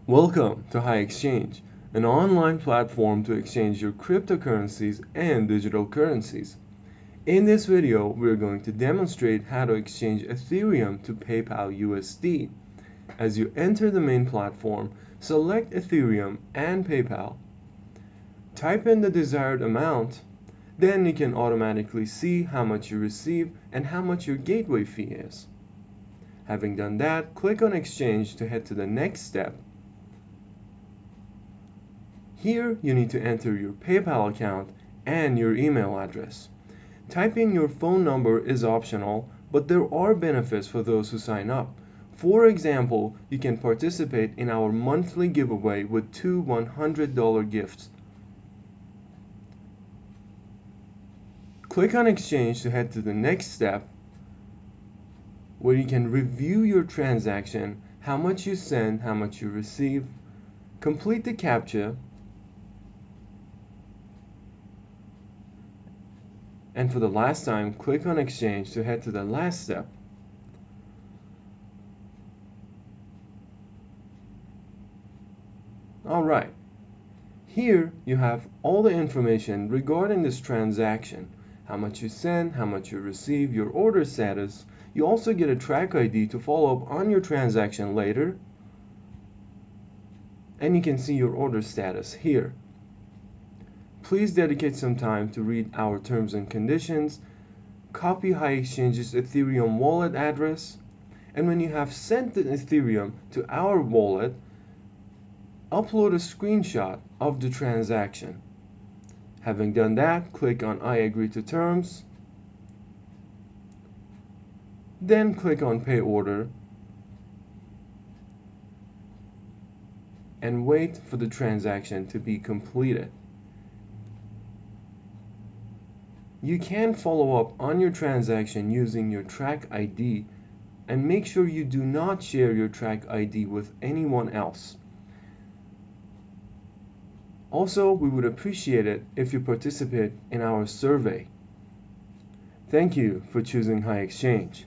Welcome to HiExchange, an online platform to exchange your cryptocurrencies and digital currencies. In this video, we're going to demonstrate how to exchange Ethereum to PayPal USD. As you enter the main platform, select Ethereum and PayPal. Type in the desired amount, then you can automatically see how much you receive and how much your gateway fee is. Having done that, click on Exchange to head to the next step. Here, you need to enter your PayPal account and your email address. Typing your phone number is optional, but there are benefits for those who sign up. For example, you can participate in our monthly giveaway with 2 $100 gifts. Click on Exchange to head to the next step, where you can review your transaction, how much you send, how much you receive, complete the CAPTCHA, and for the last time, click on Exchange to head to the last step. Alright, here you have all the information regarding this transaction. How much you send, how much you receive, your order status. You also get a track ID to follow up on your transaction later. And you can see your order status here. Please dedicate some time to read our terms and conditions, copy HiExchange's Ethereum wallet address, and when you have sent the Ethereum to our wallet, upload a screenshot of the transaction. Having done that, click on I agree to terms, then click on Pay Order, and wait for the transaction to be completed. You can follow up on your transaction using your track ID, and make sure you do not share your track ID with anyone else. Also, we would appreciate it if you participate in our survey. Thank you for choosing HiExchange.